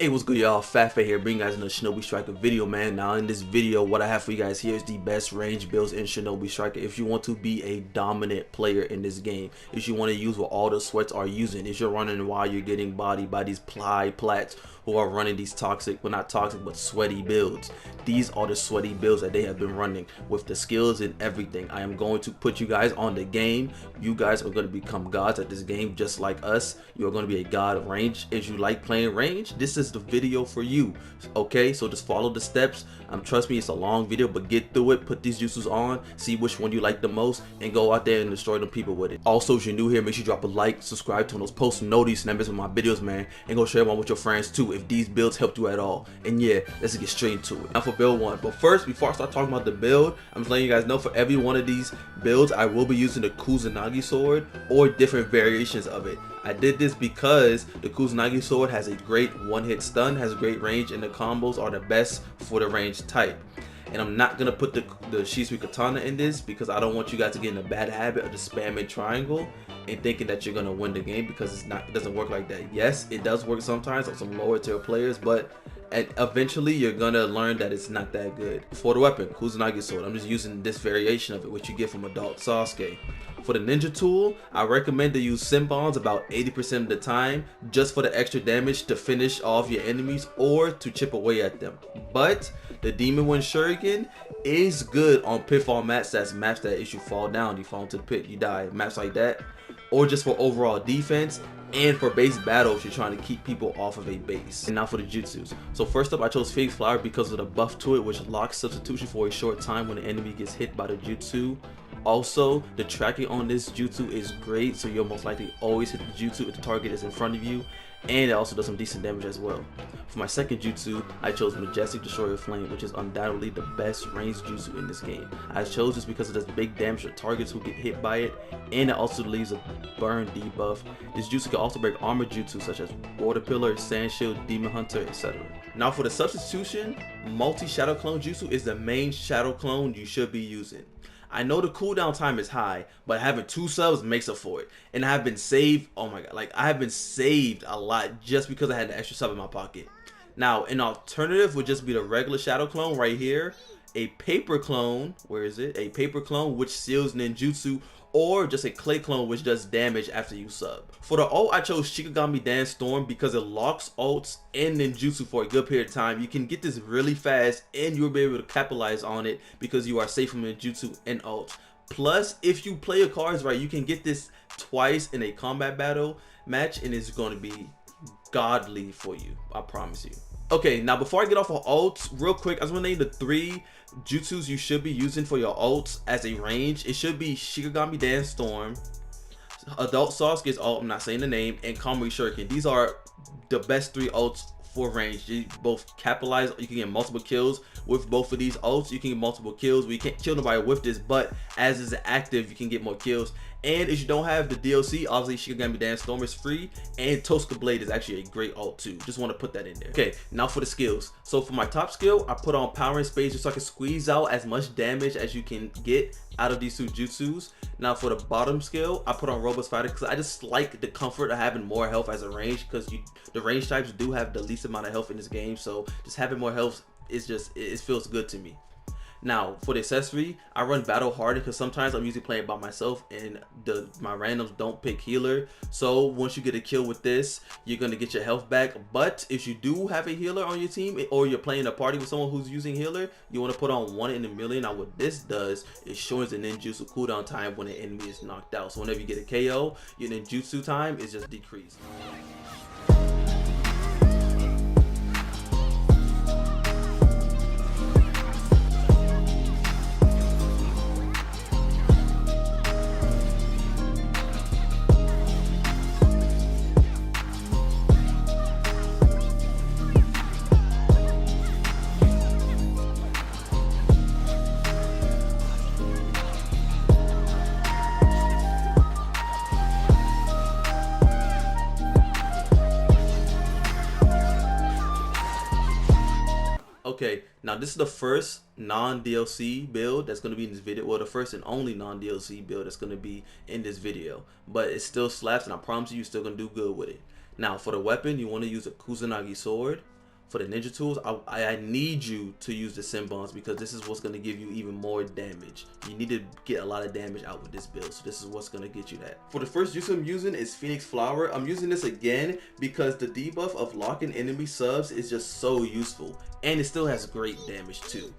Hey, what's good, y'all? FatFade here, bringing you guys another Shinobi Striker video, man. Now, in this video, what I have for you guys here is the best range builds in Shinobi Striker. If you want to be a dominant player in this game, if you want to use what all the sweats are using, if you're running while you're getting bodied by these plats who are running these toxic, well, not toxic, but sweaty builds. These are the sweaty builds that they have been running with the skills and everything. I am going to put you guys on the game. You guys are going to become gods at this game just like us. You are going to be a god of range. If you like playing range, this is the video for you. Okay, so just follow the steps. Trust me, it's a long video, but get through it. Put these juices on, see which one you like the most, and go out there and destroy them people with it. Also, if you're new here, make sure you drop a like, subscribe, turn those post notifications, and with my videos, man, and go share them with your friends too if these builds helped you at all. And yeah, let's get straight into it. Now for build one, but first, before I start talking about the build, I'm just letting you guys know for every one of these builds, I will be using the Kusanagi sword or different variations of it. I did this because the Kusanagi sword has a great one-hit stun, has a great range, and the combos are the best for the range type. And I'm not gonna put the Shisui Katana in this because I don't want you guys to get in a bad habit of the spamming triangle and thinking that you're gonna win the game, because it doesn't work like that. Yes, it does work sometimes on some lower tier players, but eventually you're gonna learn that it's not that good. For the weapon, Kusanagi sword, I'm just using this variation of it, which you get from adult Sasuke. For the ninja tool, I recommend to use Senbons about 80% of the time, just for the extra damage to finish off your enemies or to chip away at them. But the Demon Wind Shuriken is good on pitfall maps. That's maps that if you fall down, you fall into the pit, you die. Maps like that. Or just for overall defense and for base battles, you're trying to keep people off of a base. And now for the jutsus. So first up, I chose Phoenix Flower because of the buff to it, which locks substitution for a short time when the enemy gets hit by the jutsu. Also, the tracking on this jutsu is great, so you'll most likely always hit the jutsu if the target is in front of you, and it also does some decent damage as well. For my second jutsu, I chose Majestic Destroyer Flame, which is undoubtedly the best ranged jutsu in this game. I chose this because it does big damage to targets who get hit by it, and it also leaves a burn debuff. This jutsu can also break armor jutsu such as Water Pillar, Sand Shield, Demon Hunter, etc. Now for the substitution, multi-shadow clone jutsu is the main shadow clone you should be using. I know the cooldown time is high, but having 2 subs makes up for it. And I have been saved, oh my god, like I have been saved a lot just because I had the extra sub in my pocket. Now, an alternative would just be the regular shadow clone right here. A paper clone, where is it? A paper clone which seals ninjutsu, or just a clay clone which does damage after you sub. For the ult, I chose Shikigami Dance Storm because it locks ults and ninjutsu for a good period of time. You can get this really fast and you'll be able to capitalize on it because you are safe from ninjutsu and ult. Plus, if you play your cards right, you can get this twice in a combat battle match and it's going to be godly for you, I promise you. Okay, now before I get off of ults, real quick, I just want to name the 3 jutsus you should be using for your ults as a range. It should be Shikigami Dance Storm, Adult Sasuke's ult, I'm not saying the name, and Kamui Shuriken. These are the best 3 ults for range. You both capitalize, you can get multiple kills with both of these ults. You can get multiple kills. We can't kill nobody with this, but as is active, you can get more kills. And if you don't have the DLC, obviously Shikigami Dance Storm is free, and Tosca Blade is actually a great ult too. Just want to put that in there. Okay, now for the skills. So for my top skill, I put on Power and Space just so I can squeeze out as much damage as you can get out of these 2 jutsus. Now for the bottom skill, I put on Robust Fighter because I just like the comfort of having more health as a range, because the range types do have the least amount of health in this game, so just having more health is just, it feels good to me. Now for the accessory, I run Battle Harder because sometimes I'm usually playing by myself and my randoms don't pick healer. So once you get a kill with this, you're gonna get your health back. But if you do have a healer on your team, or you're playing a party with someone who's using healer, you want to put on 1 in a million. Now what this does is shortens the ninjutsu cooldown time when the enemy is knocked out. So whenever you get a KO, your ninjutsu time is just decreased. Okay, now this is the first non-DLC build that's going to be in this video. Well, the first and only non-DLC build that's going to be in this video. But it still slaps, and I promise you, you're still going to do good with it. Now for the weapon, you want to use a Kusanagi sword. For the ninja tools, I need you to use the Senbons because this is what's going to give you even more damage. You need to get a lot of damage out with this build, so this is what's going to get you that. For the first jutsu I'm using is Phoenix Flower. I'm using this again because the debuff of locking enemy subs is just so useful, and it still has great damage too.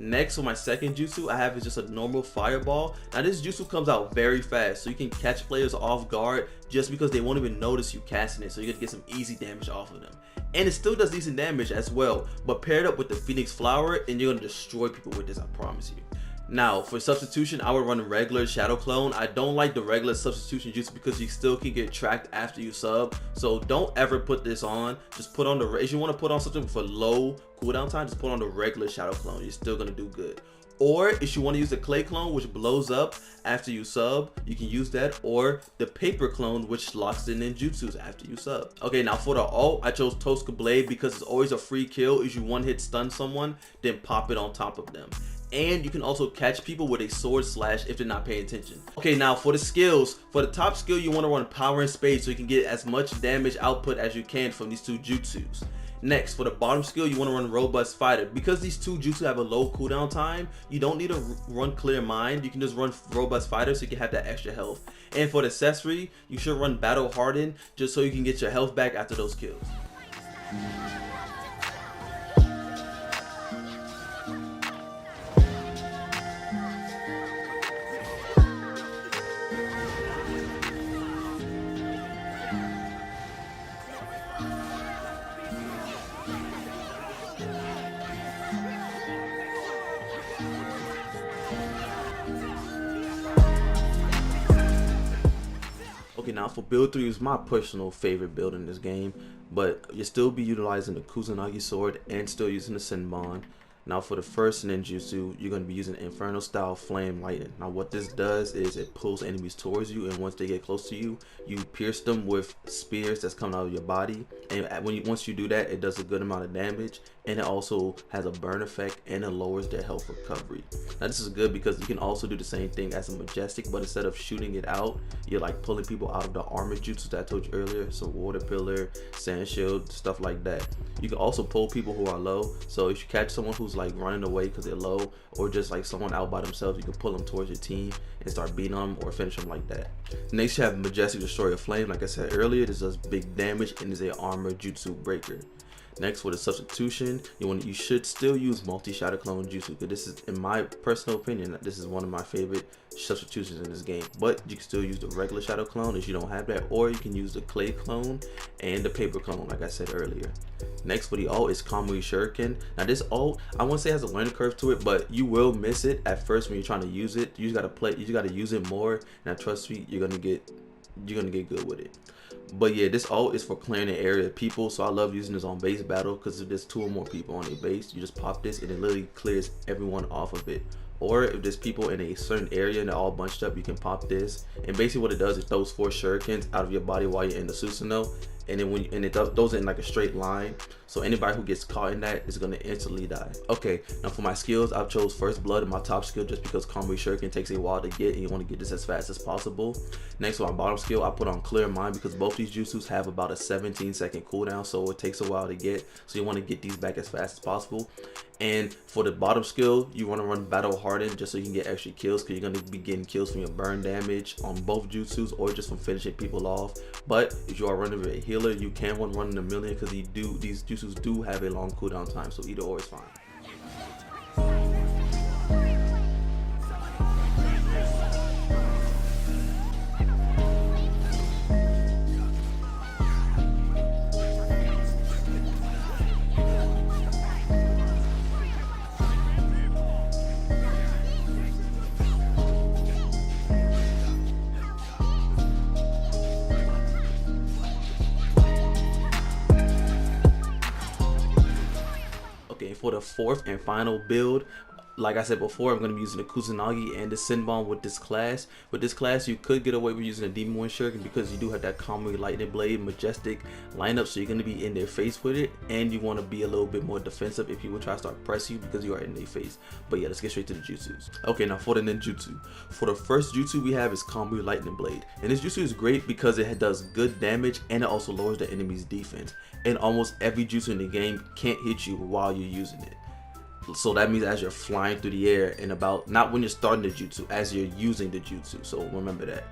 Next, for my second jutsu, I have is just a normal fireball. Now this jutsu comes out very fast, so you can catch players off guard just because they won't even notice you casting it, so you're gonna get some easy damage off of them. And it still does decent damage as well, but paired up with the Phoenix Flower, and you're gonna destroy people with this, I promise you. Now for substitution, I would run a regular Shadow Clone. I don't like the regular substitution jutsu because you still can get tracked after you sub, so don't ever put this on. Just put on the, if you want to put on something for low cooldown time, just put on the regular Shadow Clone. You're still gonna do good. Or if you want to use the clay clone, which blows up after you sub, you can use that, or the paper clone, which locks in ninjutsus after you sub. Okay, now for the ult, I chose Tosca Blade because it's always a free kill. If you one hit stun someone, then pop it on top of them. And you can also catch people with a sword slash if they're not paying attention. Okay, now for the skills, for the top skill, you want to run Power and Spade so you can get as much damage output as you can from these two jutsus. Next, for the bottom skill, you want to run Robust Fighter. Because these two jutsu have a low cooldown time, you don't need to run Clear Mind. You can just run Robust Fighter so you can have that extra health. And for the accessory, you should run Battle Hardened just so you can get your health back after those kills. Okay, now for build 3 is my personal favorite build in this game, but you'll still be utilizing the Kusanagi sword and still using the Senbon. Now for the first ninjutsu, you're going to be using Inferno style Flame Lightning. Now what this does is it pulls enemies towards you, and once they get close to you, you pierce them with spears that's coming out of your body. And once you do that, it does a good amount of damage, and it also has a burn effect, and it lowers their health recovery. Now this is good because you can also do the same thing as a Majestic, but instead of shooting it out, you're like pulling people out of the armor jutsu that I told you earlier, so Water Pillar, Sand Shield, stuff like that. You can also pull people who are low, so if you catch someone who's like running away because they're low, or just like someone out by themselves, you can pull them towards your team and start beating them or finish them like that. Next, you have Majestic Destroyer Flame. Like I said earlier, this does big damage and is a armor jutsu breaker. Next, for the substitution, you should still use multi-shadow clone jutsu, because this is, in my personal opinion, this is one of my favorite substitutions in this game. But you can still use the regular shadow clone if you don't have that, or you can use the clay clone and the paper clone, like I said earlier. Next for the ult is Kamui Shuriken. Now this ult, I won't say it has a learning curve to it, but you will miss it at first when you're trying to use it. You just gotta use it more, and I trust me, you're gonna get good with it. But yeah, this ult is for clearing the area of people, so I love using this on base battle, because if there's 2 or more people on a base, you just pop this and it literally clears everyone off of it. Or if there's people in a certain area and they're all bunched up, you can pop this, and basically what it does is throws 4 shurikens out of your body while you're in the Susanoo, and then it does it in like a straight line, so anybody who gets caught in that is gonna instantly die. Okay, now for my skills, I've chose First Blood in my top skill just because Kamui Shuriken takes a while to get, and you want to get this as fast as possible. Next, for my bottom skill, I put on Clear Mind because both these jutsus have about a 17-second cooldown, so it takes a while to get, so you want to get these back as fast as possible. And for the bottom skill, you want to run Battle Hardened just so you can get extra kills, because you're going to be getting kills from your burn damage on both jutsus or just from finishing people off. But if you are running a healer, you can run a million, because these jutsus do have a long cooldown time, so either or is fine. For the fourth and final build, like I said before, I'm going to be using the Kusanagi and the Senbon with this class. With this class, you could get away with using a Demon Wind Shuriken because you do have that Kamui Lightning Blade Majestic lineup, so you're going to be in their face with it, and you want to be a little bit more defensive if people try to start pressing you because you are in their face. But yeah, let's get straight to the jutsus. Okay, now for the ninjutsu. For the first jutsu we have is Kamui Lightning Blade, and this jutsu is great because it does good damage and it also lowers the enemy's defense. And almost every jutsu in the game can't hit you while you're using it. So that means as you're flying through the air, and not when you're starting the jutsu, as you're using the jutsu. So remember that.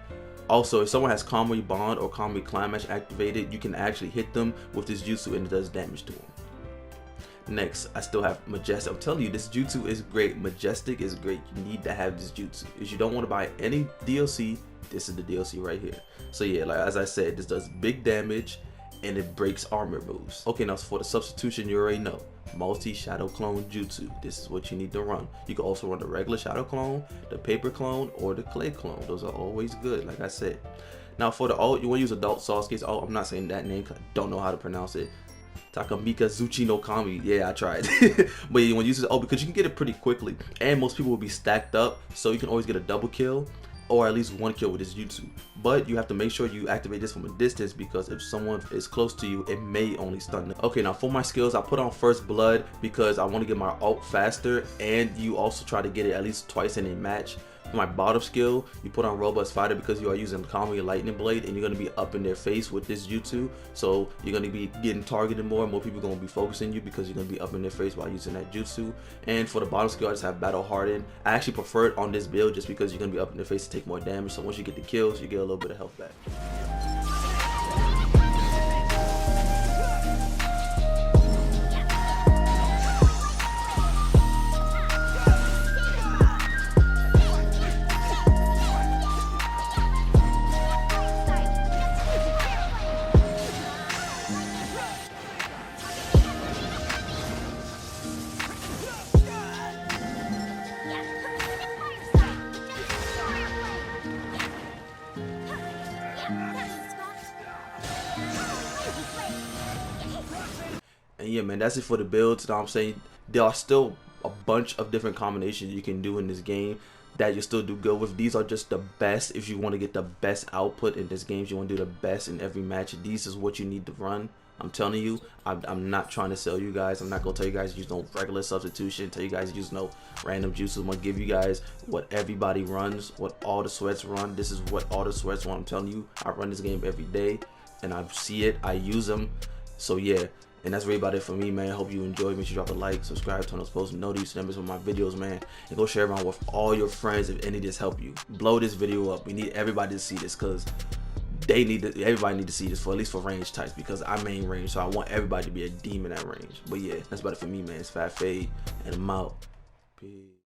Also, if someone has Kamui Bond or Kamui Climax activated, you can actually hit them with this jutsu and it does damage to them. Next, I still have Majestic. I'm telling you, this jutsu is great. Majestic is great. You need to have this jutsu. If you don't want to buy any DLC, this is the DLC right here. So yeah, like as I said, this does big damage and it breaks armor moves. Okay, now for the substitution, you already know. Multi-shadow clone jutsu. This is what you need to run. You can also run the regular shadow clone, the paper clone, or the clay clone. Those are always good, like I said. Now for the alt, you want to use adult Sasuke's alt. I'm not saying that name because I don't know how to pronounce it. Takamika Zuchi no Kami. Yeah, I tried. But you want to use this alt because you can get it pretty quickly, and most people will be stacked up, so you can always get a double kill or at least one kill with this jutsu. But you have to make sure you activate this from a distance because if someone is close to you, it may only stun them. Okay, now for my skills, I put on First Blood because I want to get my ult faster, and you also try to get it at least twice in a match. For my bottom skill, you put on Robust Fighter because you are using Kamui Lightning Blade and you're going to be up in their face with this jutsu. So you're going to be getting targeted more people are going to be focusing you because you're going to be up in their face while using that jutsu. And for the bottom skill, I just have Battle Hardened. I actually prefer it on this build just because you're going to be up in their face to take more damage. So once you get the kills, you get a little bit of health back. And yeah, man, that's it for the builds. You know what I'm saying? There are still a bunch of different combinations you can do in this game that you still do good with. These are just the best if you want to get the best output in this game. If you want to do the best in every match, these is what you need to run. I'm telling you, I'm not trying to sell you guys. I'm not going to tell you guys use no regular substitution, tell you guys use no random juices. I'm going to give you guys what everybody runs, what all the sweats run. This is what all the sweats run. I'm telling you, I run this game every day and I see it, I use them. So yeah. And that's really about it for me, man. Hope you enjoyed. Make sure you drop a like, subscribe, turn on those post notifications for my videos, man. And go share around with all your friends if any of this help you. Blow this video up. We need everybody to see this because everybody need to see this for at least for range types because I main range, so I want everybody to be a demon at range. But yeah, that's about it for me, man. It's FatFade, and I'm out. Peace.